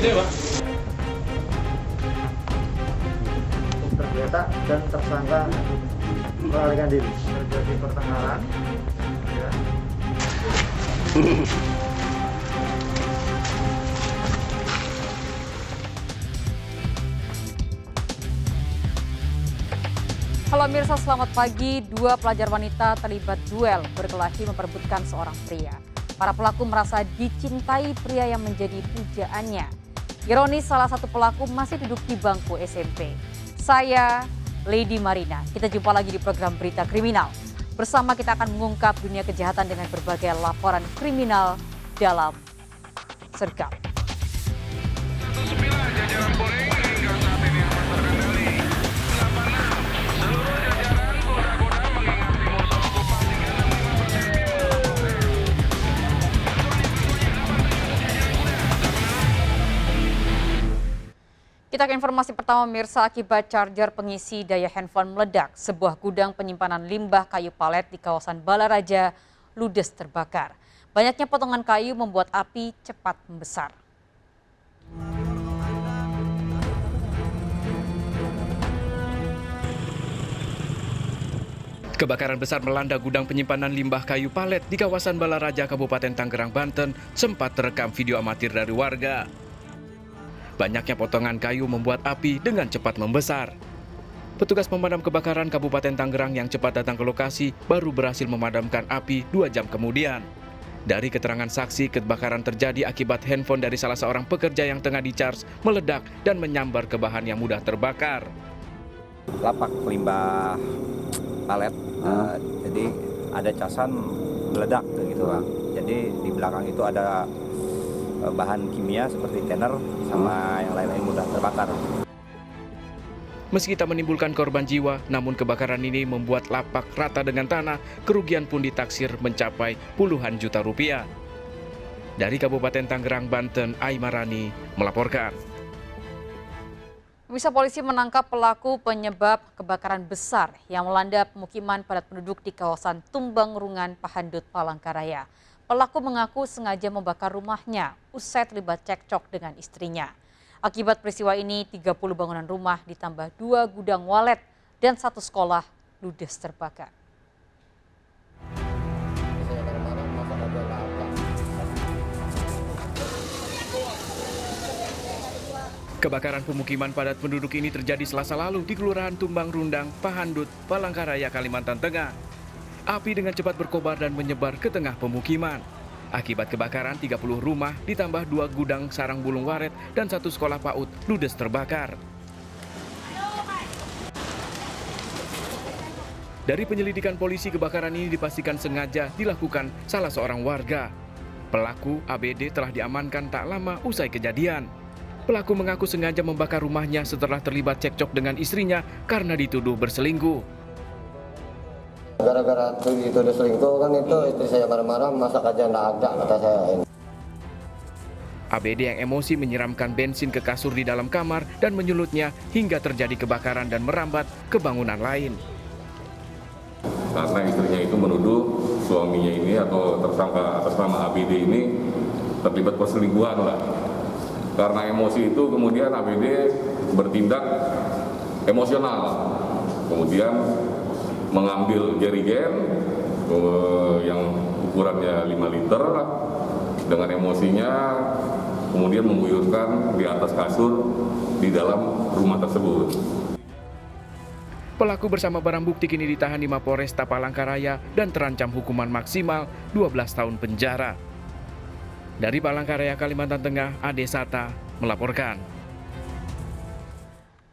gitu ya, Pak? Tergeletak dan tersangka melarikan diri. Terjadi pertengkaran. Ya. Halo Mirsa, selamat pagi. Dua pelajar wanita terlibat duel berkelahi memperebutkan seorang pria. Para pelaku merasa dicintai pria yang menjadi pujaannya. Ironis, salah satu pelaku masih duduk di bangku SMP. Saya Lady Marina. Kita jumpa lagi di program Berita Kriminal. Bersama kita akan mengungkap dunia kejahatan dengan berbagai laporan kriminal dalam Sergap. Kita ke informasi pertama, Mirsa. Akibat charger pengisi daya handphone meledak, sebuah gudang penyimpanan limbah kayu palet di kawasan Balaraja ludes terbakar. Banyaknya potongan kayu membuat api cepat membesar. Kebakaran besar melanda gudang penyimpanan limbah kayu palet di kawasan Balaraja, Kabupaten Tangerang, Banten, sempat terekam video amatir dari warga. Banyaknya potongan kayu membuat api dengan cepat membesar. Petugas pemadam kebakaran Kabupaten Tangerang yang cepat datang ke lokasi baru berhasil memadamkan api 2 jam kemudian. Dari keterangan saksi, kebakaran terjadi akibat handphone dari salah seorang pekerja yang tengah di-charge meledak dan menyambar ke bahan yang mudah terbakar. Lapak limbah palet, jadi ada casan meledak gitu Bang. Jadi di belakang itu ada bahan kimia seperti tenor sama yang lain-lain mudah terbakar. Meski tak menimbulkan korban jiwa, namun kebakaran ini membuat lapak rata dengan tanah, kerugian pun ditaksir mencapai puluhan juta rupiah. Dari Kabupaten Tangerang, Banten, Aimarani melaporkan. Bisa polisi menangkap pelaku penyebab kebakaran besar yang melanda pemukiman padat penduduk di kawasan Tumbang Rungan, Pahandut, Palangkaraya. Pelaku mengaku sengaja membakar rumahnya usai terlibat cekcok dengan istrinya. Akibat peristiwa ini, 30 bangunan rumah ditambah 2 gudang walet dan 1 sekolah ludes terbakar. Kebakaran pemukiman padat penduduk ini terjadi Selasa lalu di Kelurahan Tumbang Rundang, Pahandut, Palangkaraya, Kalimantan Tengah. Api dengan cepat berkobar dan menyebar ke tengah pemukiman. Akibat kebakaran, 30 rumah ditambah 2 gudang sarang bulung waret dan 1 sekolah PAUD ludes terbakar. Dari penyelidikan polisi, kebakaran ini dipastikan sengaja dilakukan salah seorang warga. Pelaku ABD telah diamankan tak lama usai kejadian. Pelaku mengaku sengaja membakar rumahnya setelah terlibat cekcok dengan istrinya karena dituduh berselingkuh. Gara-gara itu udah selingkuh kan itu istri saya marah-marah, masak aja nggak ada kata saya. ABD yang emosi menyiramkan bensin ke kasur di dalam kamar dan menyulutnya hingga terjadi kebakaran dan merambat ke bangunan lain. Karena istrinya itu menuduh suaminya ini atau tersangka atas nama ABD ini terlibat perselingkuhan lah. Karena emosi itu kemudian ABD bertindak emosional, kemudian mengambil jerigen yang ukurannya 5 liter dengan emosinya, kemudian mengguyurkan di atas kasur di dalam rumah tersebut. Pelaku bersama barang bukti kini ditahan di Mapolresta Palangkaraya dan terancam hukuman maksimal 12 tahun penjara. Dari Palangkaraya, Kalimantan Tengah, Ade Sata melaporkan.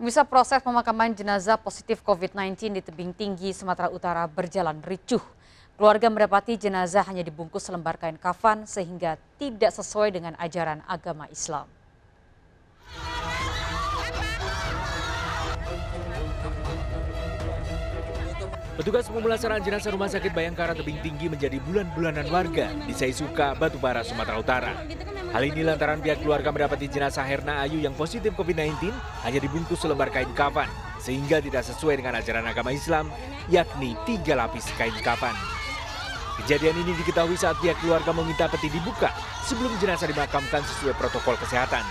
Bisa proses pemakaman jenazah positif COVID-19 di Tebing Tinggi, Sumatera Utara berjalan ricuh. Keluarga mendapati jenazah hanya dibungkus selembar kain kafan sehingga tidak sesuai dengan ajaran agama Islam. Petugas pemulasaran jenazah Rumah Sakit Bayangkara Tebing Tinggi menjadi bulan-bulanan warga di Saisuka, Batubara, Sumatera Utara. Hal ini lantaran pihak keluarga mendapati jenazah Herna Ayu yang positif COVID-19 hanya dibungkus selembar kain kafan, sehingga tidak sesuai dengan ajaran agama Islam, yakni 3 lapis kain kafan. Kejadian ini diketahui saat pihak keluarga meminta peti dibuka sebelum jenazah dimakamkan sesuai protokol kesehatan.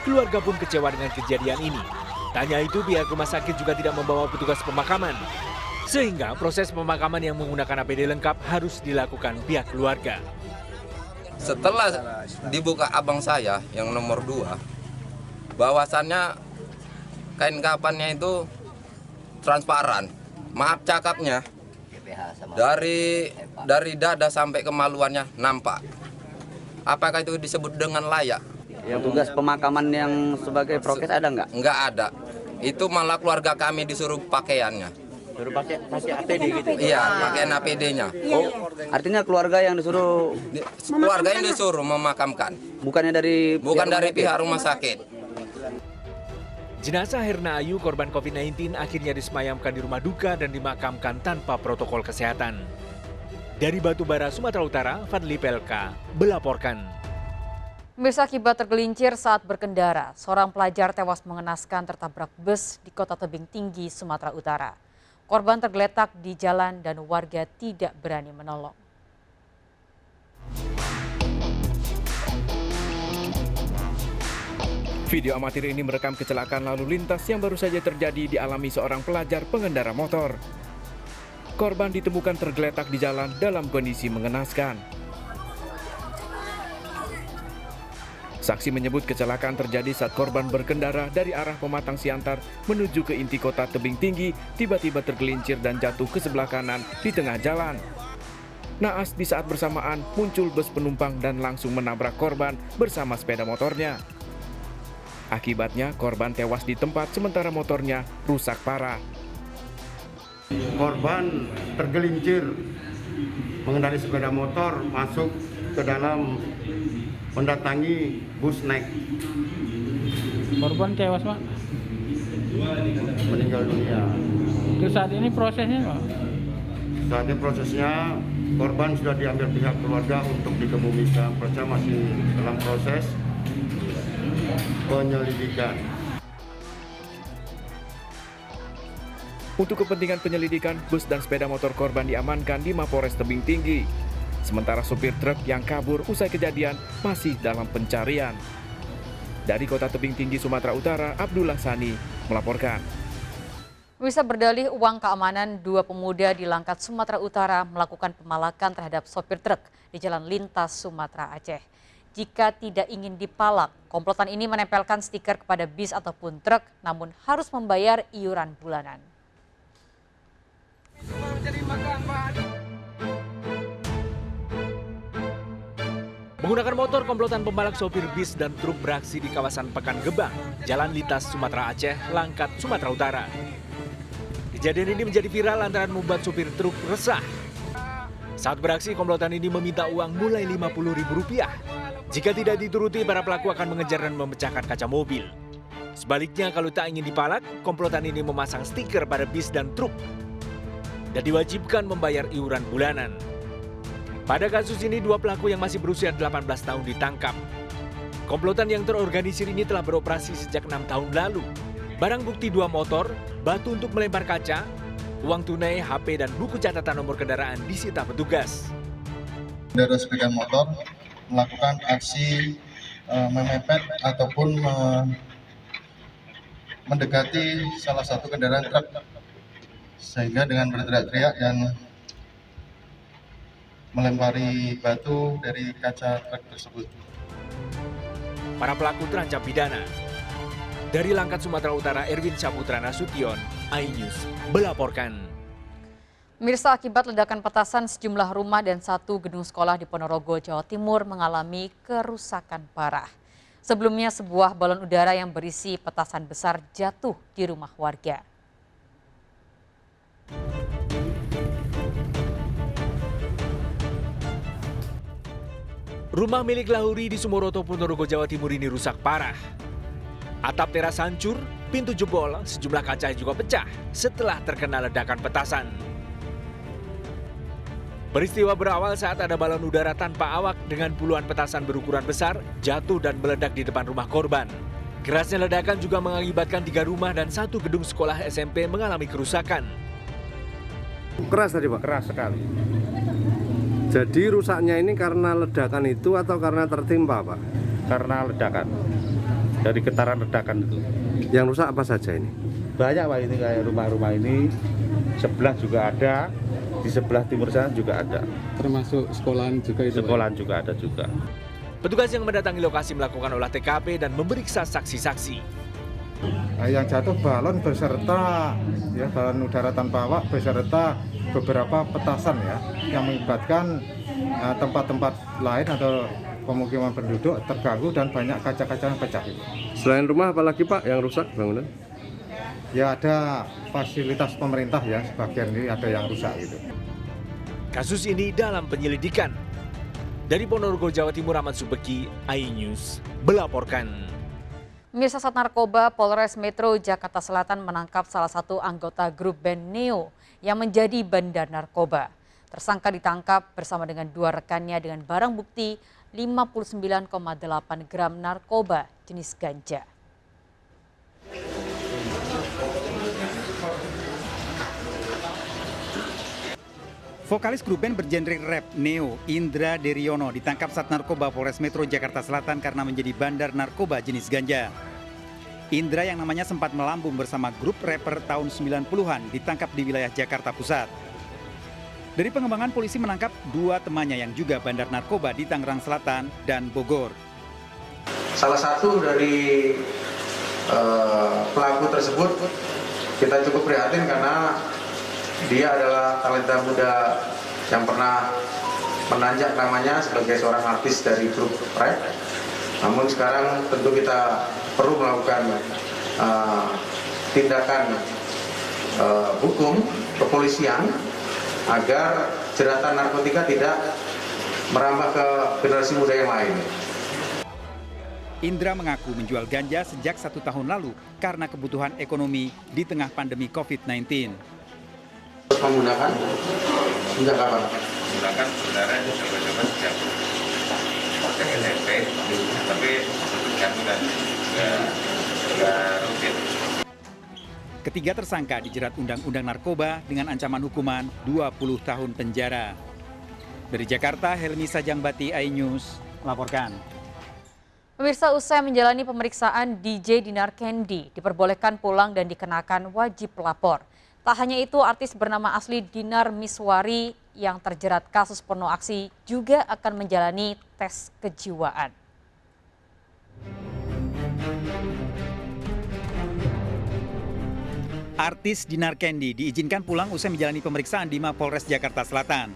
Keluarga pun kecewa dengan kejadian ini. Tak hanya itu, pihak rumah sakit juga tidak membawa petugas pemakaman. Sehingga proses pemakaman yang menggunakan APD lengkap harus dilakukan pihak keluarga. Setelah dibuka abang saya yang nomor 2, bahwasannya kain kafannya itu transparan. Maaf cakapnya, dari dada sampai kemaluannya nampak. Apakah itu disebut dengan layak? Yang tugas pemakaman yang sebagai prokes ada nggak? Nggak ada. Itu malah keluarga kami disuruh pakaiannya. Suruh pakai APD gitu? Iya, pakaian APD-nya. Oh, artinya keluarga yang disuruh? Keluarga yang disuruh memakamkan. Bukannya dari? Bukan dari pihak rumah sakit. Jenazah Herna Ayu, korban COVID-19, akhirnya disemayamkan di rumah duka dan dimakamkan tanpa protokol kesehatan. Dari Batubara, Sumatera Utara, Fadli Pelka melaporkan. Pemirsa, akibat tergelincir saat berkendara, seorang pelajar tewas mengenaskan tertabrak bus di Kota Tebing Tinggi, Sumatera Utara. Korban tergeletak di jalan dan warga tidak berani menolong. Video amatir ini merekam kecelakaan lalu lintas yang baru saja terjadi dialami seorang pelajar pengendara motor. Korban ditemukan tergeletak di jalan dalam kondisi mengenaskan. Saksi menyebut kecelakaan terjadi saat korban berkendara dari arah Pematang Siantar menuju ke inti Kota Tebing Tinggi, tiba-tiba tergelincir dan jatuh ke sebelah kanan di tengah jalan. Naas di saat bersamaan muncul bus penumpang dan langsung menabrak korban bersama sepeda motornya. Akibatnya korban tewas di tempat sementara motornya rusak parah. Korban tergelincir mengendarai sepeda motor masuk ke dalam mendatangi bus naik. Korban tewas, Pak? Meninggal dunia. Terus saat ini prosesnya, Pak? Saat ini prosesnya korban sudah diambil pihak keluarga untuk dikebumikan. Proses masih dalam proses penyelidikan. Untuk kepentingan penyelidikan, bus dan sepeda motor korban diamankan di Mapores Tebing Tinggi. Sementara supir truk yang kabur usai kejadian masih dalam pencarian. Dari Kota Tebing Tinggi, Sumatera Utara, Abdullah Sani melaporkan. Bisa berdalih uang keamanan, 2 pemuda di Langkat, Sumatera Utara melakukan pemalakan terhadap sopir truk di Jalan Lintas Sumatera Aceh. Jika tidak ingin dipalak, komplotan ini menempelkan stiker kepada bis ataupun truk, namun harus membayar iuran bulanan. Menggunakan motor, komplotan pembalak sopir bis dan truk beraksi di kawasan Pekan Gebang, Jalan Lintas Sumatera Aceh, Langkat, Sumatera Utara. Kejadian ini menjadi viral lantaran membuat sopir truk resah. Saat beraksi, komplotan ini meminta uang mulai Rp50.000. Jika tidak dituruti, para pelaku akan mengejar dan memecahkan kaca mobil. Sebaliknya, kalau tak ingin dipalak, komplotan ini memasang stiker pada bis dan truk dan diwajibkan membayar iuran bulanan. Pada kasus ini, 2 pelaku yang masih berusia 18 tahun ditangkap. Komplotan yang terorganisir ini telah beroperasi sejak 6 tahun lalu. Barang bukti 2 motor, batu untuk melempar kaca, uang tunai, HP, dan buku catatan nomor kendaraan disita petugas. Pengendara sepeda motor melakukan aksi memepet ataupun mendekati salah satu kendaraan truk, sehingga dengan berteriak-teriak dan melempari batu dari kaca truk tersebut. Para pelaku terancam pidana. Dari Langkat, Sumatera Utara, Erwin Saputra Nasution, iNews melaporkan. Mirsa, akibat ledakan petasan, sejumlah rumah dan 1 gedung sekolah di Ponorogo, Jawa Timur mengalami kerusakan parah. Sebelumnya, sebuah balon udara yang berisi petasan besar jatuh di rumah warga. Rumah milik Lahuri di Sumoroto, Ponorogo, Jawa Timur ini rusak parah. Atap teras hancur, pintu jebol, sejumlah kaca juga pecah setelah terkena ledakan petasan. Peristiwa berawal saat ada balon udara tanpa awak dengan puluhan petasan berukuran besar jatuh dan meledak di depan rumah korban. Kerasnya ledakan juga mengakibatkan 3 rumah dan 1 gedung sekolah SMP mengalami kerusakan. Keras tadi, Pak? Keras sekali. Jadi rusaknya ini karena ledakan itu atau karena tertimpa, Pak? Karena ledakan. dari getaran ledakan itu. Yang rusak apa saja ini? Banyak Pak, ini kayak rumah-rumah ini, sebelah juga ada, di sebelah timur sana juga ada. Termasuk sekolahan juga itu? Sekolahan juga ada juga. Petugas yang mendatangi lokasi melakukan olah TKP dan memeriksa saksi-saksi. Yang jatuh balon beserta ya balon udara tanpa awak beserta beberapa petasan ya yang mengakibatkan tempat-tempat lain atau pemukiman penduduk terganggu dan banyak kaca-kaca yang pecah itu. Selain rumah apalagi Pak yang rusak bangunan? Ya ada fasilitas pemerintah ya, sebagian ini ada yang rusak gitu. Kasus ini dalam penyelidikan. Dari Ponorogo, Jawa Timur, Ahmad Subeki, iNews melaporkan. Pemirsa Sat Narkoba Polres Metro Jakarta Selatan menangkap salah satu anggota grup band Neo yang menjadi bandar narkoba. Tersangka ditangkap bersama dengan 2 rekannya dengan barang bukti 59,8 gram narkoba jenis ganja. Vokalis grup band bergenre rap Neo, Indra Deriono, ditangkap Sat Narkoba Polres Metro Jakarta Selatan karena menjadi bandar narkoba jenis ganja. Indra yang namanya sempat melambung bersama grup rapper tahun 90-an ditangkap di wilayah Jakarta Pusat. Dari pengembangan polisi menangkap 2 temannya yang juga bandar narkoba di Tangerang Selatan dan Bogor. Salah satu dari pelaku tersebut kita cukup prihatin karena dia adalah talenta muda yang pernah menanjak namanya sebagai seorang artis dari grup rap. Namun sekarang tentu kita perlu melakukan tindakan hukum kepolisian agar jeratan narkotika tidak merambah ke generasi muda yang lain. Indra mengaku menjual ganja sejak 1 tahun lalu karena kebutuhan ekonomi di tengah pandemi COVID-19. Menggunakan sejak kapan? Menggunakan sebenarnya coba-coba sejak SMP, tapi untuk dan nggak rutin. Ketiga tersangka dijerat Undang-Undang Narkoba dengan ancaman hukuman 20 tahun penjara. Dari Jakarta, Helmi Sajangbati, iNews melaporkan. Pemirsa, usai menjalani pemeriksaan, DJ Dinar Candy diperbolehkan pulang dan dikenakan wajib lapor. Tak hanya itu, artis bernama asli Dinar Miswari yang terjerat kasus porno aksi juga akan menjalani tes kejiwaan. Artis Dinar Candy diizinkan pulang usai menjalani pemeriksaan di Mapolres Jakarta Selatan.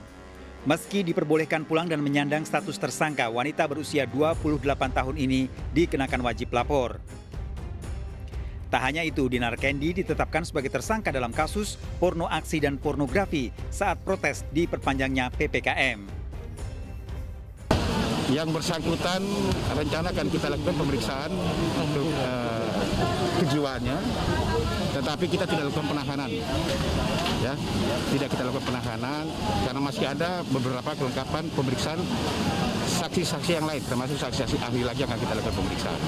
Meski diperbolehkan pulang dan menyandang status tersangka, wanita berusia 28 tahun ini dikenakan wajib lapor. Tak hanya itu, Dinar Candy ditetapkan sebagai tersangka dalam kasus porno aksi dan pornografi saat protes diperpanjangnya PPKM. Yang bersangkutan rencana akan kita lakukan pemeriksaan untuk kejiwaannya, tetapi kita tidak lakukan penahanan. Ya, tidak kita lakukan penahanan karena masih ada beberapa kelengkapan pemeriksaan saksi-saksi yang lain, termasuk saksi-saksi ahli lagi yang akan kita lakukan pemeriksaan.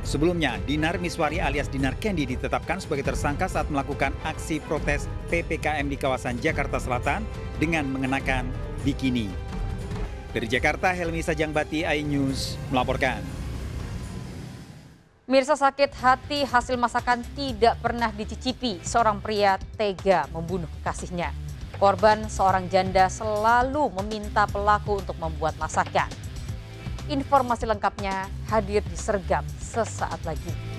Sebelumnya, Dinar Miswari alias Dinar Candy ditetapkan sebagai tersangka saat melakukan aksi protes PPKM di kawasan Jakarta Selatan dengan mengenakan bikini. Dari Jakarta, Helmi Sajangbati, iNews melaporkan. Mirsa, sakit hati hasil masakan tidak pernah dicicipi. Seorang pria tega membunuh kekasihnya. Korban, seorang janda, selalu meminta pelaku untuk membuat masakan. Informasi lengkapnya hadir di Sergap sesaat lagi.